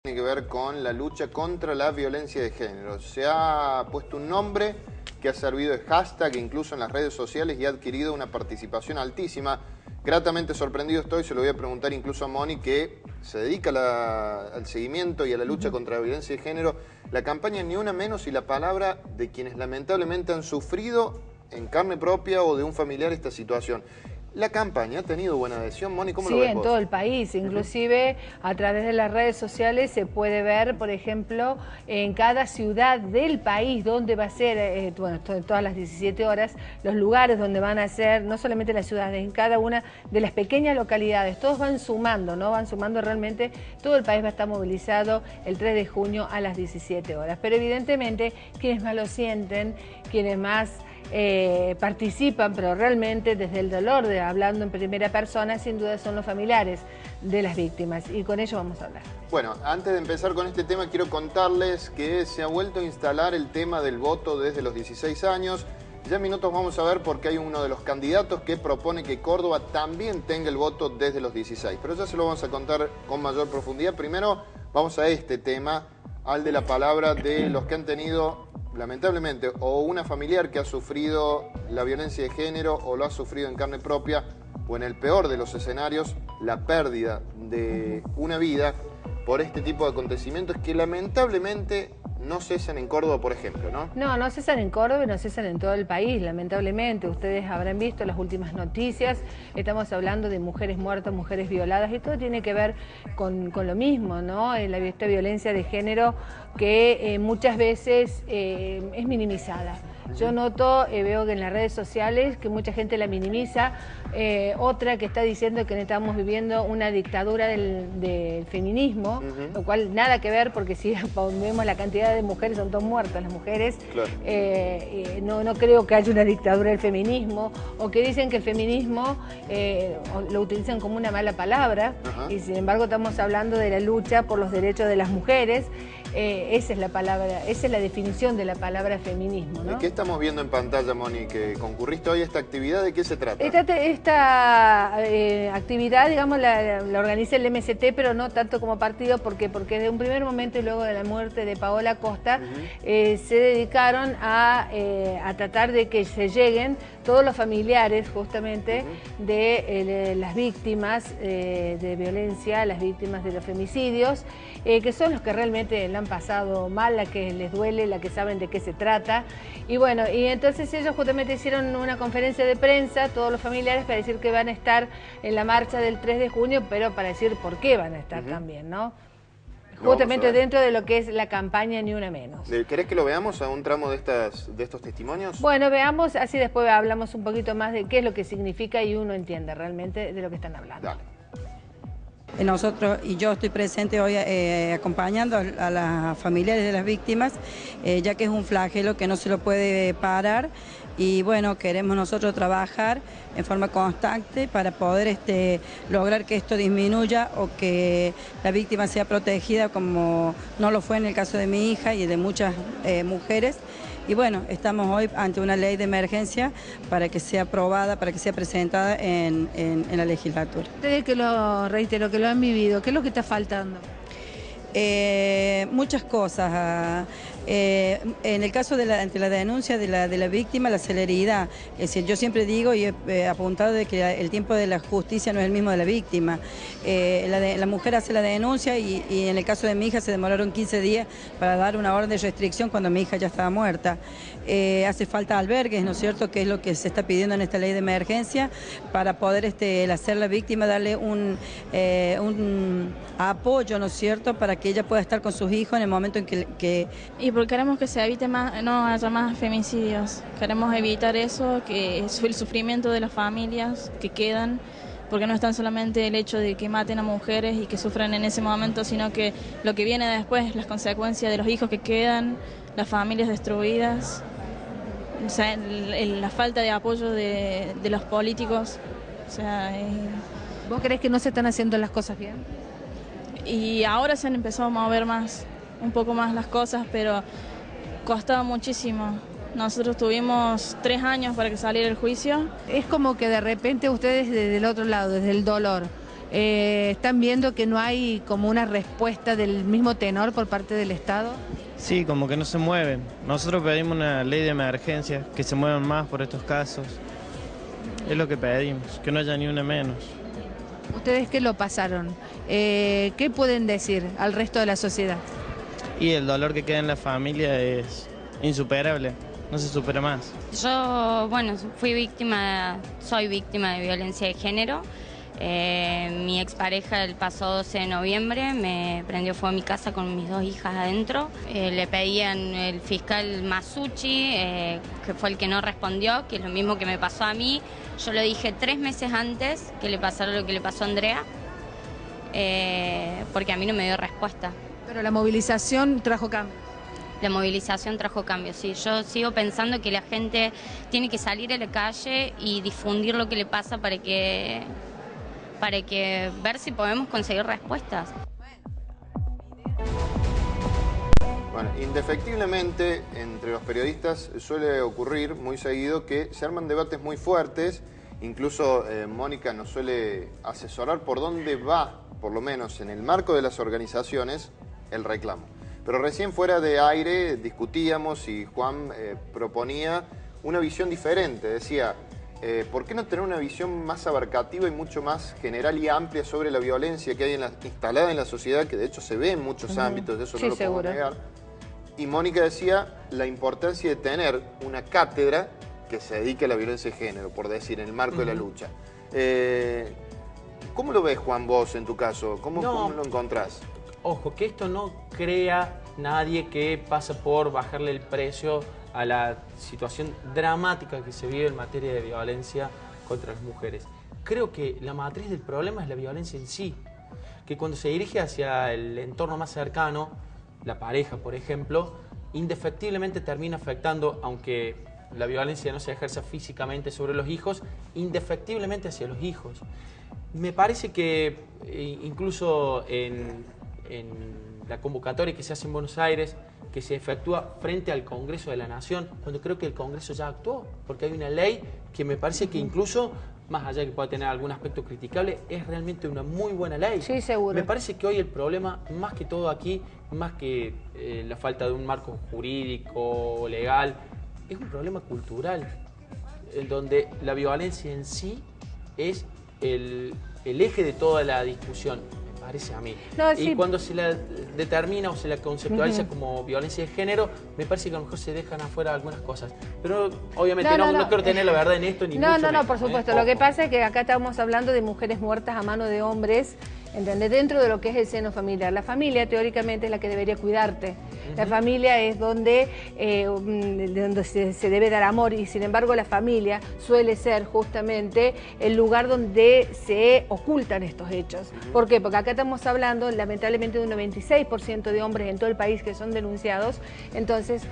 Tiene que ver con la lucha contra la violencia de género. Se ha puesto un nombre que ha servido de hashtag incluso en las redes sociales y ha adquirido una participación altísima. Gratamente sorprendido estoy, se lo voy a preguntar incluso a Moni, que se dedica al seguimiento y a la lucha contra la violencia de género. La campaña Ni Una Menos y la palabra de quienes lamentablemente han sufrido en carne propia o de un familiar esta situación. La campaña ha tenido buena adhesión, Moni, ¿cómo lo ves Sí, en todo el país, inclusive a través de las redes sociales se puede ver, por ejemplo, en cada ciudad del país donde va a ser, todas las 17 horas, los lugares donde van a ser, no solamente las ciudades, en cada una de las pequeñas localidades, todos van sumando, ¿no? Van sumando realmente, todo el país va a estar movilizado el 3 de junio a las 17 horas. Pero evidentemente, quienes más lo sienten, quienes más participan, pero realmente desde el dolor, hablando en primera persona, sin duda son los familiares de las víctimas, y con ello vamos a hablar. Bueno, antes de empezar con este tema quiero contarles que se ha vuelto a instalar el tema del voto desde los 16 años. Ya en minutos vamos a ver por qué hay uno de los candidatos que propone que Córdoba también tenga el voto desde los 16, pero ya se lo vamos a contar con mayor profundidad. Primero vamos a este tema, al de la palabra de los que han tenido lamentablemente o una familiar que ha sufrido la violencia de género o lo ha sufrido en carne propia, o en el peor de los escenarios, la pérdida de una vida por este tipo de acontecimientos que lamentablemente no cesan en Córdoba, por ejemplo, ¿no? No cesan en Córdoba y no cesan en todo el país, lamentablemente. Ustedes habrán visto las últimas noticias, estamos hablando de mujeres muertas, mujeres violadas, y todo tiene que ver con lo mismo, ¿no? Esta violencia de género que muchas veces es minimizada. Yo noto, veo que en las redes sociales que mucha gente la minimiza, otra que está diciendo que estamos viviendo una dictadura del feminismo, lo cual nada que ver, porque si vemos la cantidad de mujeres, son todas muertas las mujeres. Claro. No creo que haya una dictadura del feminismo, o que dicen que el feminismo lo utilizan como una mala palabra, y sin embargo estamos hablando de la lucha por los derechos de las mujeres. Esa es la palabra, esa es la definición de la palabra feminismo, ¿no? ¿Qué estamos viendo en pantalla, Moni? Que concurriste hoy a esta actividad, ¿de qué se trata? Esta actividad, digamos, la organiza el MST, pero no tanto como partido, porque desde un primer momento y luego de la muerte de Paola Costa, se dedicaron a tratar de que se lleguen todos los familiares justamente de las víctimas de violencia, las víctimas de los femicidios, que son los que realmente la han pasado mal, la que les duele, la que saben de qué se trata. Y bueno, y entonces ellos justamente hicieron una conferencia de prensa, todos los familiares, para decir que van a estar en la marcha del 3 de junio, pero para decir por qué van a estar también, ¿no? Justamente dentro de lo que es la campaña Ni Una Menos. ¿Querés que lo veamos a un tramo de estos testimonios? Bueno, veamos, así después hablamos un poquito más de qué es lo que significa y uno entiende realmente de lo que están hablando. Dale. Nosotros, y yo estoy presente hoy acompañando a las familiares de las víctimas, ya que es un flagelo que no se lo puede parar, y bueno, queremos nosotros trabajar en forma constante para poder lograr que esto disminuya o que la víctima sea protegida, como no lo fue en el caso de mi hija y de muchas mujeres. Y bueno, estamos hoy ante una ley de emergencia para que sea aprobada, para que sea presentada en la legislatura. Ustedes, que lo reitero, que lo han vivido, ¿qué es lo que está faltando? Muchas cosas. En el caso ante la denuncia de la víctima, la celeridad. Es decir, yo siempre digo y he apuntado de que el tiempo de la justicia no es el mismo de la víctima. La mujer hace la denuncia y en el caso de mi hija se demoraron 15 días para dar una orden de restricción cuando mi hija ya estaba muerta. Hace falta albergues, ¿no es cierto?, que es lo que se está pidiendo en esta ley de emergencia, para poder hacer la víctima, darle un apoyo, ¿no es cierto?, para que ella pueda estar con sus hijos en el momento en que... Y porque queremos que se evite más, no haya más femicidios. Queremos evitar eso, que es el sufrimiento de las familias que quedan, porque no es tan solamente el hecho de que maten a mujeres y que sufran en ese momento, sino que lo que viene después, las consecuencias de los hijos que quedan, las familias destruidas, o sea, la falta de apoyo de los políticos. O sea, ¿Vos creés que no se están haciendo las cosas bien? Y ahora se han empezado a mover un poco más las cosas, pero costaba muchísimo. Nosotros tuvimos 3 años para que saliera el juicio. Es como que de repente ustedes desde el otro lado, desde el dolor, ¿Están viendo que no hay como una respuesta del mismo tenor por parte del Estado? Sí, como que no se mueven. Nosotros pedimos una ley de emergencia, que se muevan más por estos casos. Es lo que pedimos, que no haya ni una menos. Ustedes que lo pasaron, ¿qué pueden decir al resto de la sociedad? Y el dolor que queda en la familia es insuperable, no se supera más. Yo, bueno, soy víctima de violencia de género. Mi expareja el pasado 12 de noviembre me prendió fuego a mi casa con mis 2 hijas adentro. Le pedían el fiscal Masucci, que fue el que no respondió, que es lo mismo que me pasó a mí. Yo lo dije 3 meses antes que le pasara lo que le pasó a Andrea, porque a mí no me dio respuesta. Pero la movilización trajo cambio. La movilización trajo cambios, sí. Yo sigo pensando que la gente tiene que salir a la calle y difundir lo que le pasa para que ver si podemos conseguir respuestas. Bueno, indefectiblemente entre los periodistas suele ocurrir muy seguido que se arman debates muy fuertes, incluso Mónica nos suele asesorar por dónde va, por lo menos en el marco de las organizaciones, el reclamo. Pero recién fuera de aire discutíamos y Juan proponía una visión diferente, decía, ¿por qué no tener una visión más abarcativa y mucho más general y amplia sobre la violencia que hay instalada en la sociedad, que de hecho se ve en muchos ámbitos, de eso no lo podemos negar? Y Mónica decía la importancia de tener una cátedra que se dedique a la violencia de género, por decir, en el marco de la lucha. ¿Cómo lo ves, Juan, vos en tu caso? ¿Cómo lo encontrás? Ojo, que esto no crea nadie que pasa por bajarle el precio a la situación dramática que se vive en materia de violencia contra las mujeres. Creo que la matriz del problema es la violencia en sí, que cuando se dirige hacia el entorno más cercano, la pareja, por ejemplo, indefectiblemente termina afectando, aunque la violencia no se ejerza físicamente sobre los hijos, indefectiblemente hacia los hijos. Me parece que incluso en la convocatoria que se hace en Buenos Aires, que se efectúa frente al Congreso de la Nación, cuando creo que el Congreso ya actuó, porque hay una ley que me parece que incluso, más allá de que pueda tener algún aspecto criticable, es realmente una muy buena ley. Sí, seguro. Me parece que hoy el problema, más que todo aquí, más que la falta de un marco jurídico, legal, es un problema cultural, en donde la violencia en sí es el eje de toda la discusión. Parece a mí. No, sí. Y cuando se la determina o se la conceptualiza como violencia de género, me parece que a lo mejor se dejan afuera algunas cosas. Pero obviamente no quiero tener la verdad en esto ni mucho menos. No, por supuesto. Lo que pasa es que acá estamos hablando de mujeres muertas a mano de hombres, ¿entendés? Dentro de lo que es el seno familiar. La familia teóricamente es la que debería cuidarte. La familia es donde se debe dar amor y sin embargo la familia suele ser justamente el lugar donde se ocultan estos hechos. ¿Por qué? Porque acá estamos hablando lamentablemente de un 96% de hombres en todo el país que son denunciados. Entonces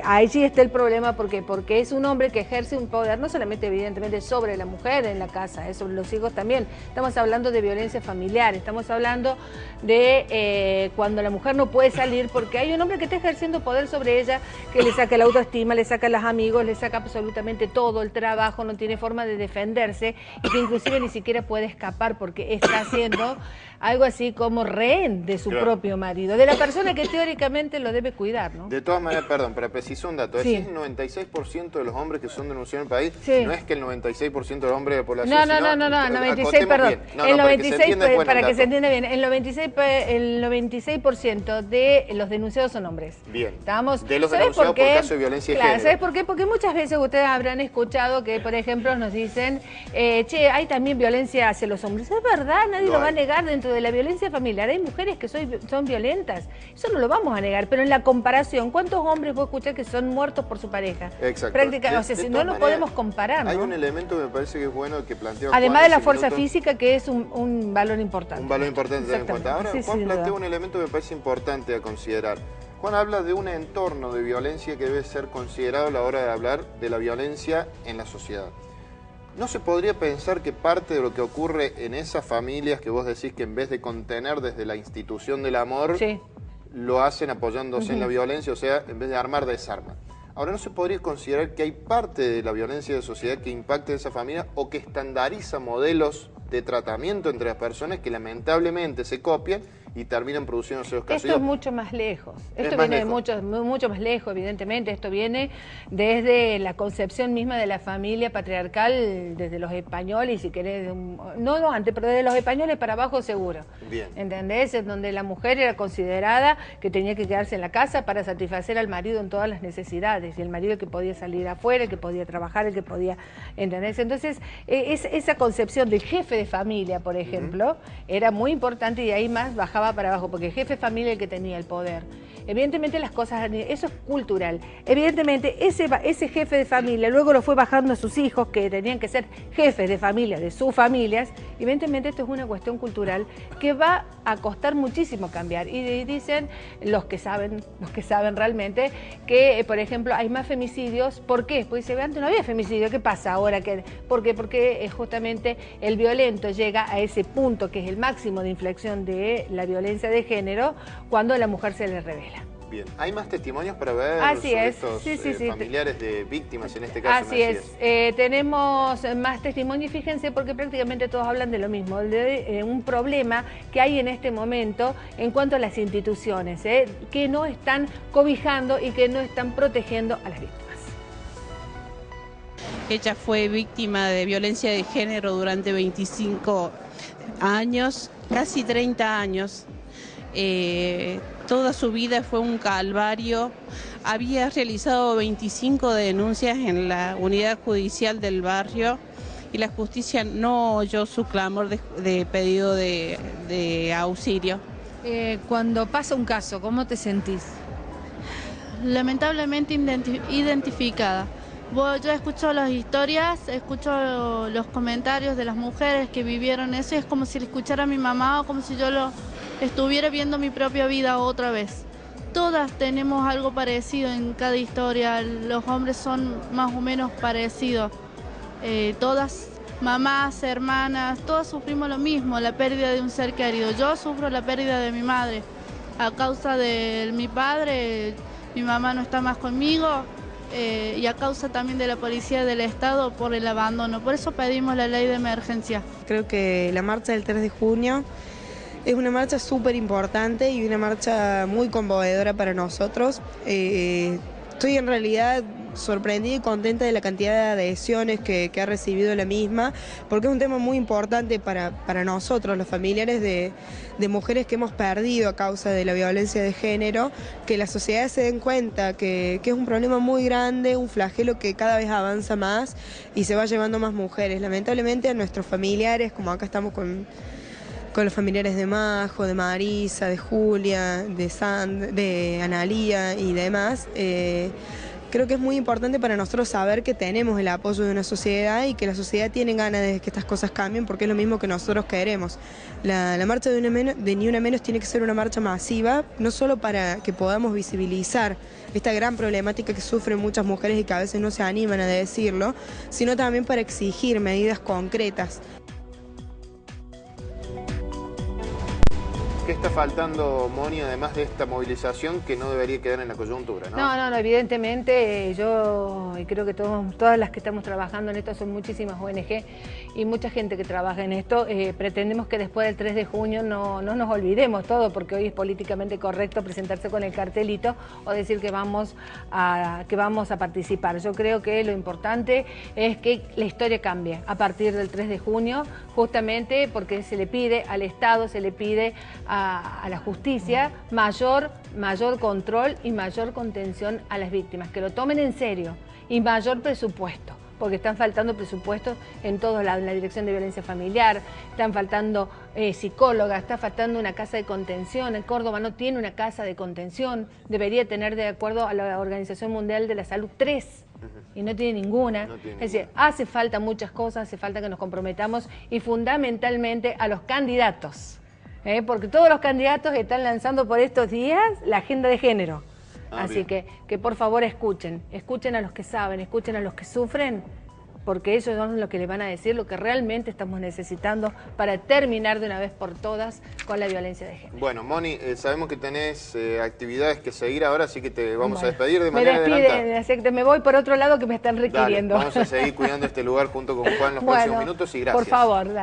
allí está el problema. ¿Por qué? Porque es un hombre que ejerce un poder no solamente evidentemente sobre la mujer en la casa, es sobre los hijos también. Estamos hablando de violencia familiar, estamos hablando de cuando la mujer no puede salir porque hay un hombre que está ejerciendo poder sobre ella, que le saca la autoestima, le saca los amigos, le saca absolutamente todo, el trabajo, no tiene forma de defenderse y que inclusive ni siquiera puede escapar porque está haciendo algo así como rehén de su propio marido, de la persona que teóricamente lo debe cuidar, ¿no? De todas maneras, perdón, para precisar un dato, decís el 96% de los hombres que son denunciados en el país, no es que el 96% de los hombres de la población, no, 96, perdón, el 96, para que se entienda bien, el 96% de los denunciados son hombres. Bien, ¿estamos? De los denunciados por caso de violencia de género. ¿Sabes por qué? Porque muchas veces ustedes habrán escuchado que, por ejemplo, nos dicen, che, hay también violencia hacia los hombres. Es verdad, nadie lo va a negar. Dentro de la violencia familiar hay mujeres que son violentas, eso no lo vamos a negar, pero en la comparación, ¿cuántos hombres vos escuchás que son muertos por su pareja? Exacto. Prácticamente, o sea, si no lo podemos comparar, ¿no? Hay un elemento que me parece que es bueno que plantea además Juan de la fuerza física, que es un valor importante. Un valor importante tener en cuenta. Ahora, Juan plantea un elemento que me parece importante a considerar. Juan habla de un entorno de violencia que debe ser considerado a la hora de hablar de la violencia en la sociedad. ¿No se podría pensar que parte de lo que ocurre en esas familias que vos decís que en vez de contener desde la institución del amor, lo hacen apoyándose en la violencia, o sea, en vez de armar, desarman? Ahora, ¿no se podría considerar que hay parte de la violencia de sociedad que impacta en esa familia o que estandariza modelos de tratamiento entre las personas que lamentablemente se copian y terminan produciéndose los casos. Esto es mucho más lejos. Esto más viene lejos. de mucho más lejos, evidentemente. Esto viene desde la concepción misma de la familia patriarcal, desde los españoles, si querés, no antes, pero desde los españoles para abajo seguro. Bien. ¿Entendés? En donde la mujer era considerada que tenía que quedarse en la casa para satisfacer al marido en todas las necesidades. Y el marido el que podía salir afuera, el que podía trabajar, el que podía... ¿Entendés? Entonces, esa concepción del jefe de familia, por ejemplo, era muy importante y ahí más bajaba para abajo, porque el jefe de familia es el que tenía el poder. Evidentemente las cosas, eso es cultural. Evidentemente ese jefe de familia luego lo fue bajando a sus hijos, que tenían que ser jefes de familia, de sus familias. Evidentemente esto es una cuestión cultural que va a costar muchísimo cambiar. Y dicen los que saben realmente, que por ejemplo hay más femicidios. ¿Por qué? Porque dice, antes no había femicidio, ¿qué pasa ahora? ¿Por qué? Porque justamente el violento llega a ese punto que es el máximo de inflexión de la violencia de género cuando a la mujer se le revela. Bien, ¿hay más testimonios para ver Así es. estos Sí. familiares de víctimas en este caso? Así es. Tenemos más testimonios, fíjense, porque prácticamente todos hablan de lo mismo, de un problema que hay en este momento en cuanto a las instituciones, que no están cobijando y que no están protegiendo a las víctimas. Ella fue víctima de violencia de género durante 25 años, casi 30 años. Toda su vida fue un calvario. Había realizado 25 denuncias en la unidad judicial del barrio y la justicia no oyó su clamor de pedido de auxilio. Cuando pasa un caso, ¿cómo te sentís? Lamentablemente identificada. Yo escucho las historias, escucho los comentarios de las mujeres que vivieron eso y es como si le escuchara a mi mamá o como si yo estuviera viendo mi propia vida otra vez. Todas tenemos algo parecido en cada historia, los hombres son más o menos parecidos. Todas, mamás, hermanas, todas sufrimos lo mismo, la pérdida de un ser querido. Yo sufro la pérdida de mi madre. A causa de mi padre, mi mamá no está más conmigo. Y a causa también de la policía del Estado por el abandono. Por eso pedimos la ley de emergencia. Creo que la marcha del 3 de junio es una marcha súper importante y una marcha muy conmovedora para nosotros. Estoy en realidad sorprendida y contenta de la cantidad de adhesiones que ha recibido la misma, porque es un tema muy importante para nosotros, los familiares de mujeres que hemos perdido a causa de la violencia de género, que la sociedad se den cuenta que es un problema muy grande, un flagelo que cada vez avanza más y se va llevando más mujeres. Lamentablemente a nuestros familiares, como acá estamos con los familiares de Majo, de Marisa, de Julia, de Analía y demás, creo que es muy importante para nosotros saber que tenemos el apoyo de una sociedad y que la sociedad tiene ganas de que estas cosas cambien porque es lo mismo que nosotros queremos. La marcha de Ni Una Menos tiene que ser una marcha masiva, no solo para que podamos visibilizar esta gran problemática que sufren muchas mujeres y que a veces no se animan a decirlo, sino también para exigir medidas concretas. ¿Qué está faltando, Moni, además de esta movilización que no debería quedar en la coyuntura, ¿no? No, evidentemente yo creo que todas las que estamos trabajando en esto son muchísimas ONG y mucha gente que trabaja en esto. Pretendemos que después del 3 de junio no nos olvidemos todo, porque hoy es políticamente correcto presentarse con el cartelito o decir que vamos a participar. Yo creo que lo importante es que la historia cambie a partir del 3 de junio, justamente porque se le pide al Estado, se le pide a la justicia mayor control y mayor contención a las víctimas, que lo tomen en serio, y mayor presupuesto, porque están faltando presupuestos en todos lados, en la Dirección de Violencia Familiar, están faltando psicólogas, está faltando una casa de contención. En Córdoba no tiene una casa de contención, debería tener, de acuerdo a la Organización Mundial de la Salud, 3. Y no tiene ninguna. Es decir, hace falta muchas cosas, hace falta que nos comprometamos y fundamentalmente a los candidatos. Porque todos los candidatos están lanzando por estos días la agenda de género. Así que por favor escuchen a los que saben, escuchen a los que sufren, porque ellos son los que les van a decir lo que realmente estamos necesitando para terminar de una vez por todas con la violencia de género. Bueno, Moni, sabemos que tenés actividades que seguir ahora, así que te vamos a despedir de manera adelantada. Me voy por otro lado que me están requiriendo. Dale, vamos a seguir cuidando este lugar junto con Juan los próximos minutos y gracias. Por favor, dale.